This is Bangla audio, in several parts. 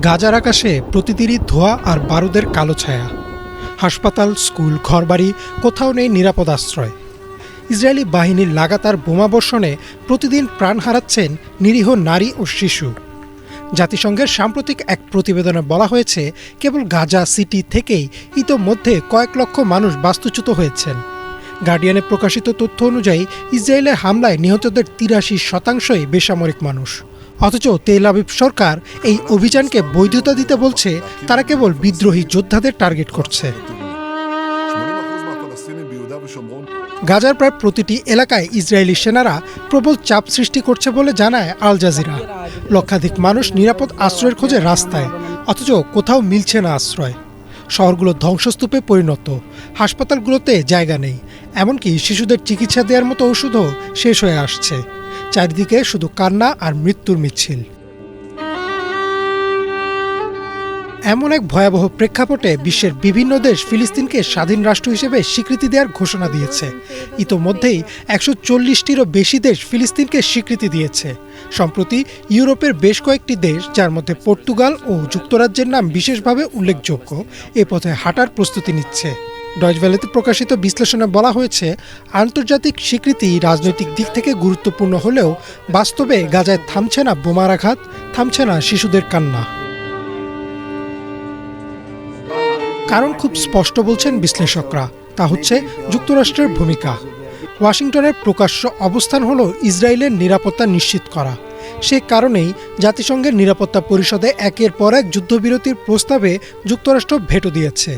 গাজার আকাশে প্রতিদিনই ধোঁয়া আর বারুদের কালো ছায়া। হাসপাতাল, স্কুল, ঘরবাড়ি, কোথাও নেই নিরাপদ আশ্রয়। ইসরায়েলি বাহিনীর লাগাতার বোমাবর্ষণে প্রতিদিন প্রাণ হারাচ্ছেন নিরীহ নারী ও শিশু। জাতিসংঘের সাম্প্রতিক এক প্রতিবেদনে বলা হয়েছে, কেবল গাজা সিটি থেকেই ইতোমধ্যে কয়েক লক্ষ মানুষ বাস্তুচ্যুত হয়েছেন। গার্ডিয়ানে প্রকাশিত তথ্য অনুযায়ী ইসরায়েলের হামলায় নিহতদের ৮৩% বেসামরিক মানুষ। অথচ তেল আবিব সরকার এই অভিযানকে বৈধতা দিতে বলছে তারা কেবল বিদ্রোহী যোদ্ধাদের টার্গেট করছে। গাজার প্রায় প্রতিটি এলাকায় ইসরায়েলি সেনারা প্রবল চাপ সৃষ্টি করছে বলে জানায় আল জাজিরা। লক্ষাধিক মানুষ নিরাপদ আশ্রয়ের খোঁজে রাস্তায়, অথচ কোথাও মিলছে না আশ্রয়। শহরগুলো ধ্বংসস্তূপে পরিণত, হাসপাতালগুলোতে জায়গা নেই, এমনকি শিশুদের চিকিৎসা দেওয়ার মতো ওষুধও শেষ হয়ে আসছে। চারিদিকে শুধু কান্না আর মৃত্যুর মিছিল। এমন এক ভয়াবহ প্রেক্ষাপটে বিশ্বের বিভিন্ন দেশ ফিলিস্তিনকে স্বাধীন রাষ্ট্র হিসেবে স্বীকৃতি দেওয়ার ঘোষণা দিয়েছে। ইতোমধ্যেই ১৪০টিরও বেশি দেশ ফিলিস্তিনকে স্বীকৃতি দিয়েছে। সম্প্রতি ইউরোপের বেশ কয়েকটি দেশ, যার মধ্যে পর্তুগাল ও যুক্তরাজ্যের নাম বিশেষভাবে উল্লেখযোগ্য, এ পথে হাঁটার প্রস্তুতি নিচ্ছে। ডয়েচে ভেলেতে প্রকাশিত বিশ্লেষণে বলা হয়েছে, আন্তর্জাতিক স্বীকৃতি রাজনৈতিক দিক থেকে গুরুত্বপূর্ণ হলেও বাস্তবে গাজায় থামছে না বোমার আঘাত, থামছে না শিশুদের কান্না। কারণ খুব স্পষ্ট বলছেন বিশ্লেষকরা, তা হচ্ছে যুক্তরাষ্ট্রের ভূমিকা। ওয়াশিংটনের প্রকাশ্য অবস্থান হল ইসরায়েলের নিরাপত্তা নিশ্চিত করা। সে কারণেই জাতিসংঘের নিরাপত্তা পরিষদে একের পর এক যুদ্ধবিরতির প্রস্তাবে যুক্তরাষ্ট্র ভেটো দিয়েছে।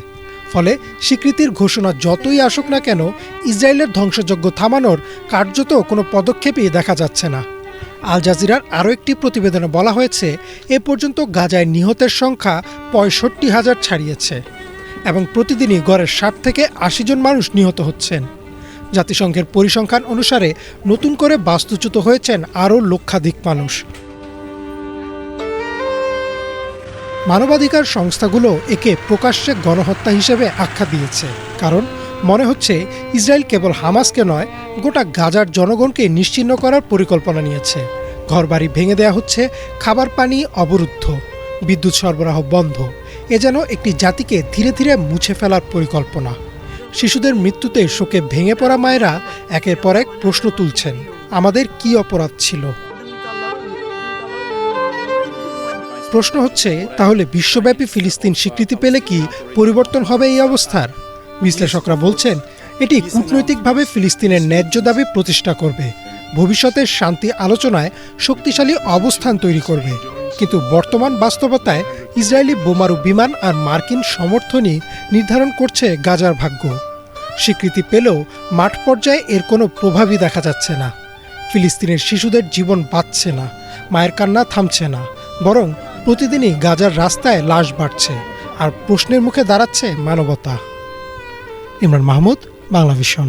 ফলে স্বীকৃতির ঘোষণা যতই আসুক না কেন, ইসরায়েলের ধ্বংসযজ্ঞ থামানোর কার্যত কোনো পদক্ষেপই দেখা যাচ্ছে না। আল জাজিরার আরও একটি প্রতিবেদনে বলা হয়েছে, এ পর্যন্ত গাজায় নিহতের সংখ্যা ৬৫,০০০ ছাড়িয়েছে এবং প্রতিদিনই গড়ে ৬০ থেকে ৮০ জন মানুষ নিহত হচ্ছেন। জাতিসংঘের পরিসংখ্যান অনুসারে নতুন করে বাস্তুচ্যুত হয়েছেন আরও লক্ষাধিক মানুষ। মানবাধিকার সংস্থাগুলো একে প্রকাশ্যে গণহত্যা হিসেবে আখ্যা দিয়েছে, কারণ মনে হচ্ছে ইসরায়েল কেবল হামাসকে নয়, গোটা গাজার জনগণকে নিশ্চিহ্ন করার পরিকল্পনা নিয়েছে। ঘরবাড়ি ভেঙে দেওয়া হচ্ছে, খাবার পানি অবরুদ্ধ, বিদ্যুৎ সরবরাহ বন্ধ। এ যেন একটি জাতিকে ধীরে ধীরে মুছে ফেলার পরিকল্পনা। শিশুদের মৃত্যুতে শোকে ভেঙে পড়া মায়েরা একের পর এক প্রশ্ন তুলছেন, আমাদের কি অপরাধ ছিল? প্রশ্ন হচ্ছে, তাহলে বিশ্বব্যাপী ফিলিস্তিন স্বীকৃতি পেলে কি পরিবর্তন হবে এই অবস্থার? বিশ্লেষকরা বলছেন, এটি কূটনৈতিকভাবে ফিলিস্তিনের ন্যায্য দাবি প্রতিষ্ঠা করবে, ভবিষ্যতের শান্তি আলোচনায় শক্তিশালী অবস্থান তৈরি করবে। কিন্তু বর্তমান বাস্তবতায় ইসরায়েলি বোমারু বিমান আর মার্কিন সমর্থনই নির্ধারণ করছে গাজার ভাগ্য। স্বীকৃতি পেলেও মাঠ পর্যায়ে এর কোনো প্রভাবই দেখা যাচ্ছে না। ফিলিস্তিনের শিশুদের জীবন বাঁচছে না, মায়ের কান্না থামছে না, বরং প্রতিদিনই গাজার রাস্তায় লাশ বাড়ছে, আর প্রশ্নের মুখে দাঁড়াচ্ছে মানবতা। ইমরান মাহমুদ, বাংলা ভিশন।